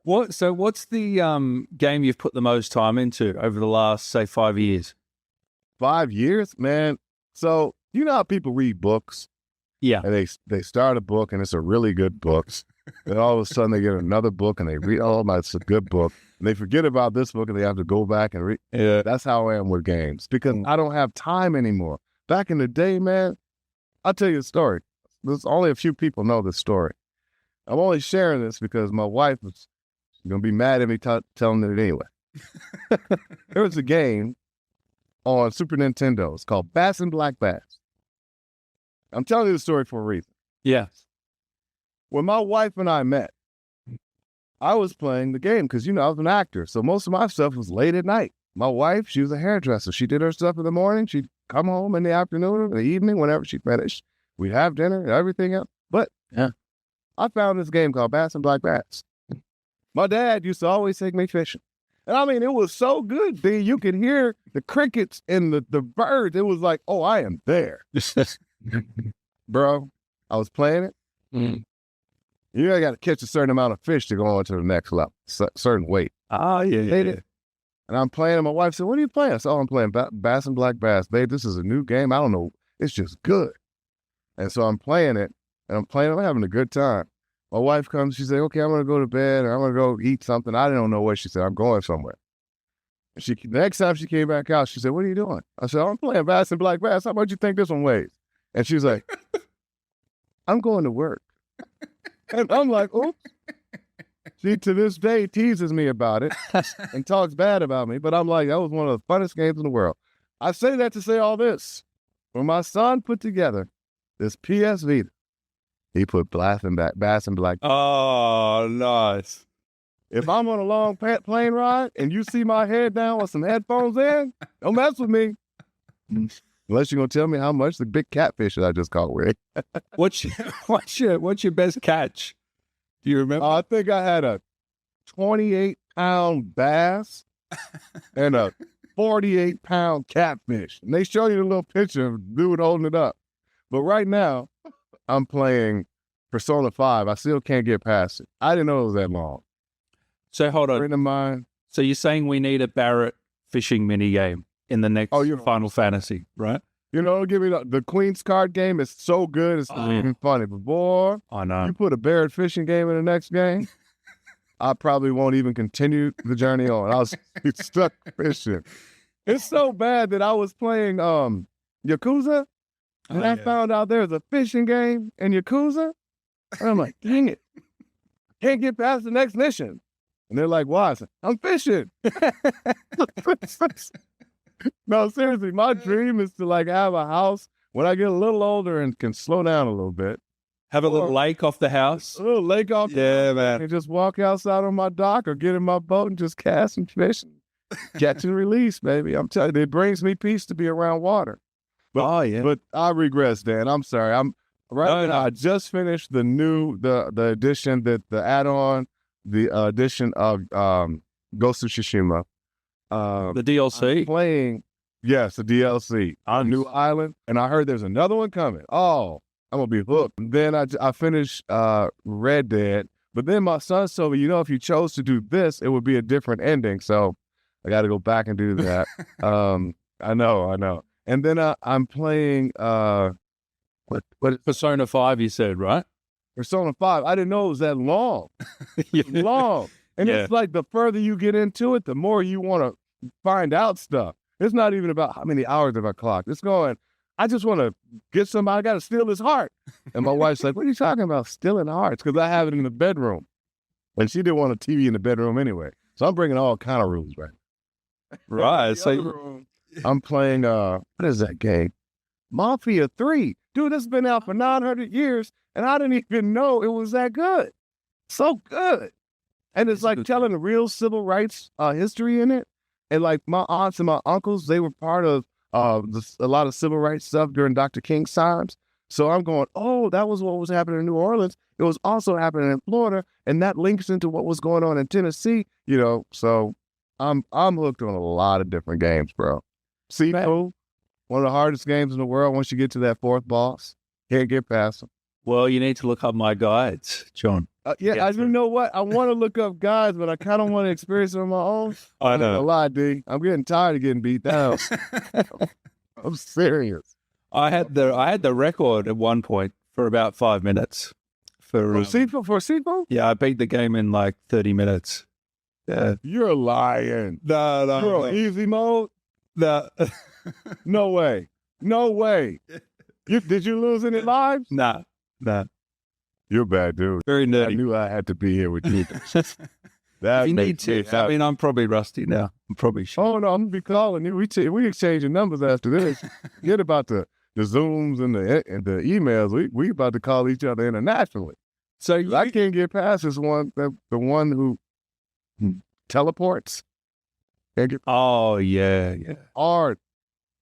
What's the game you've put the most time into over the last, say, 5 years? 5 years, man. So you know how people read books Yeah. and they start a book and it's a really good book. Then all of a sudden they get another book and they read, oh my, it's a good book. And they forget about this book and they have to go back and read. Yeah. That's how I am with games because I don't have time anymore. Back in the day, man, I'll tell you a story. There's only a few people know this story. I'm only sharing this because my wife was going to be mad at me telling it anyway. There was a game on Super Nintendo. It's called Bass and Black Bass. I'm telling you the story for a reason. Yeah. When my wife and I met, I was playing the game because, I was an actor. So most of my stuff was late at night. My wife, she was a hairdresser. She did her stuff in the morning. She'd come home in the afternoon or the evening, whenever she finished. We'd have dinner and everything else. But I found this game called Bass and Black Bass. My dad used to always take me fishing. And I mean, it was so good, D. You could hear the crickets and the birds. It was like, oh, I am there. Bro, I was playing it. You got to catch a certain amount of fish to go on to the next level, certain weight. Oh, yeah. And I'm playing, and my wife said, what are you playing? I said, oh, I'm playing Bass and Black Bass. Babe, this is a new game. I don't know. It's just good. And so I'm playing it, and I'm having a good time. My wife comes, she said, okay, I'm going to go to bed, or I'm going to go eat something. I don't know where. She said, I'm going somewhere. And the next time she came back out, she said, what are you doing? I said, I'm playing Bass and Black Bass. How much you think this one weighs? And she's like, I'm going to work. And I'm like, oops. She, to this day, teases me about it and talks bad about me. But I'm like, that was one of the funnest games in the world. I say that to say all this. When my son put together this PS Vita, he put Bass and Black. Oh, nice. If I'm on a long plane ride and you see my head down with some headphones in, don't mess with me. Unless you're going to tell me how much the big catfish that I just caught with. What's your best catch? Do you remember? I think I had a 28-pound bass and a 48-pound catfish. And they show you the little picture of the dude holding it up. But right now, I'm playing Persona 5. I still can't get past it. I didn't know it was that long. So hold on. Friend of mine. So you're saying we need a Barret fishing mini game in the next Final Fantasy, right? Don't give me the Queen's card game is so good. It's not even funny. But boy, I know. You put a Barret fishing game in the next game, I probably won't even continue the journey on. I was stuck fishing. It's so bad that I was playing Yakuza, and I found out there's a fishing game in Yakuza. And I'm like, dang it. Can't get past the next mission. And they're like, why? I said, I'm fishing. No, seriously, my dream is to have a house when I get a little older and can slow down a little bit. Have a little lake off the house. A little lake off the house. Man. And just walk outside on my dock or get in my boat and just cast and fish and catch and release, baby. I'm telling you, it brings me peace to be around water. But, But I regress, Dan. I'm sorry. I just finished the edition, the add-on, the edition of Ghost of Tsushima. The DLC? I'm playing, yes, the DLC on New Island, and I heard there's another one coming. Oh, I'm going to be hooked. And then I finished Red Dead, but then my son told me, if you chose to do this, it would be a different ending, so I got to go back and do that. I know. And then I'm playing, what Persona 5, you said, right? Persona 5. I didn't know it was that long. Long. And it's like the further you get into it, the more you want to find out stuff. It's not even about how many hours have I clocked. It's going, I just want to get somebody, I got to steal his heart. And my wife's like, what are you talking about, stealing hearts? Because I have it in the bedroom. And she didn't want a TV in the bedroom anyway. So I'm bringing all kind of rules right now. Right. So I'm playing, what is that game? Mafia 3. Dude, this has been out for 900 years, and I didn't even know it was that good. So good. And it's like telling the real civil rights history in it. And like my aunts and my uncles, they were part of a lot of civil rights stuff during Dr. King's times. So I'm going, oh, that was what was happening in New Orleans. It was also happening in Florida. And that links into what was going on in Tennessee, So I'm hooked on a lot of different games, bro. Sifu, one of the hardest games in the world once you get to that fourth boss. Can't get past them. Well, you need to look up my guides, John. Yeah, I do know what. I want to look up guys, but I kind of want to experience it on my own. I know. A lot, D. I'm getting tired of getting beat down. I'm serious. I had the record at one point for about 5 minutes. For a seatbelt? Yeah, I beat the game in like 30 minutes. Yeah. You're lying. No. You're on easy mode? No. No way. No way. Did you lose any lives? Nah. You're a bad dude. Very nerdy. I knew I had to be here with you. If you need to. I mean, I'm probably rusty now. I'm probably sure. Oh, no, I'm going to be calling you. We exchanging numbers after this. Forget about the Zooms and the emails. We about to call each other internationally. So I can't get past this one, the one who teleports. Oh, yeah. Hard.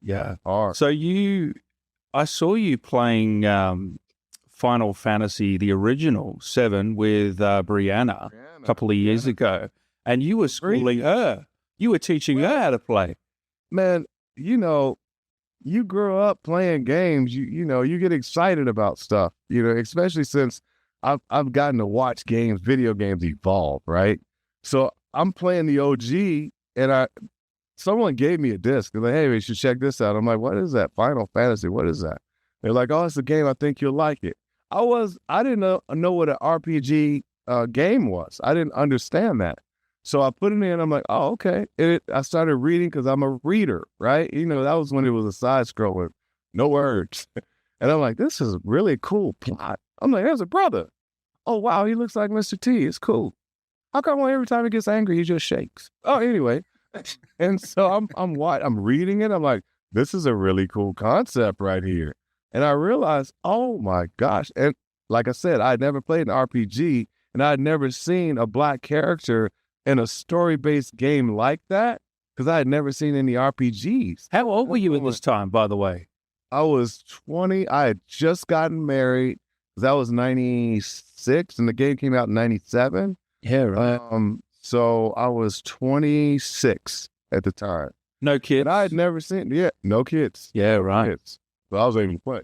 Yeah. Hard. So I saw you playing Final Fantasy, the original 7 with Brianna a couple of years ago, and you were schooling her. You were teaching her how to play. Man, you grow up playing games. You get excited about stuff. Especially since I've gotten to watch video games evolve. Right. So I'm playing the OG, and someone gave me a disc. They're like, "Hey, we should check this out." I'm like, "What is that? Final Fantasy? What is that?" They're like, "Oh, it's a game. I think you'll like it." I didn't know what an RPG game was. I didn't understand that. So I put it in. I'm like, "Oh, okay." I started reading because I'm a reader, right? That was when it was a side scroller, no words. And I'm like, "This is a really cool plot." I'm like, "There's a brother. Oh, wow, he looks like Mr. T. It's cool. How come every time he gets angry, he just shakes?" Oh, anyway. And so I'm reading it. I'm like, this is a really cool concept right here. And I realized, oh my gosh. And like I said, I had never played an RPG, and I had never seen a black character in a story-based game like that, because I had never seen any RPGs. How old were you at this time, by the way? I was 20. I had just gotten married. That was 96, and the game came out in 97. Yeah, right. So I was 26 at the time. No kids? And I had never seen, no kids. Yeah, right. Kids. So I was able to play.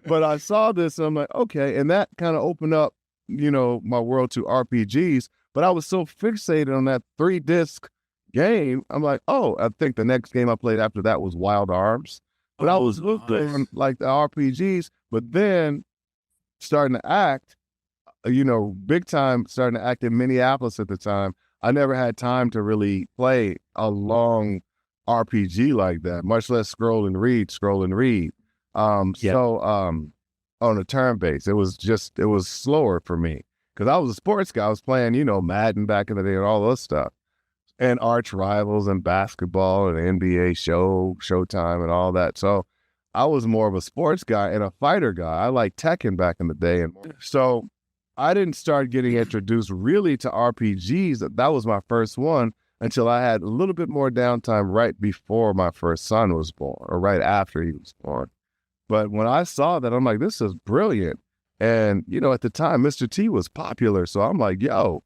But I saw this, and I'm like, okay. And that kind of opened up, my world to RPGs. But I was so fixated on that 3-disc game. I'm like, oh, I think the next game I played after that was Wild Arms. But I was looking on like the RPGs, but then starting to act, big time, starting to act in Minneapolis at the time. I never had time to really play a long RPG like that, much less scroll and read. So on a turn base, it was slower for me because I was a sports guy. I was playing, Madden back in the day and all those stuff, and arch rivals and basketball and NBA Showtime and all that. So I was more of a sports guy and a fighter guy. I liked Tekken back in the day. And so I didn't start getting introduced really to RPGs. That was my first one until I had a little bit more downtime right before my first son was born, or right after he was born. But when I saw that, I'm like, this is brilliant. And, at the time, Mr. T was popular. So I'm like, yo,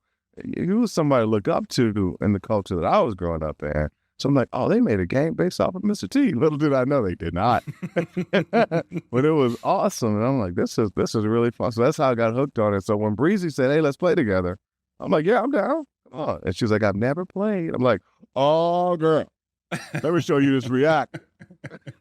he was somebody to look up to in the culture that I was growing up in. So I'm like, oh, they made a game based off of Mr. T. Little did I know they did not. But it was awesome. And I'm like, this is really fun. So that's how I got hooked on it. So when Breezy said, hey, let's play together, I'm like, yeah, I'm down. Oh. And she was like, I've never played. I'm like, oh, girl, let me show you this React.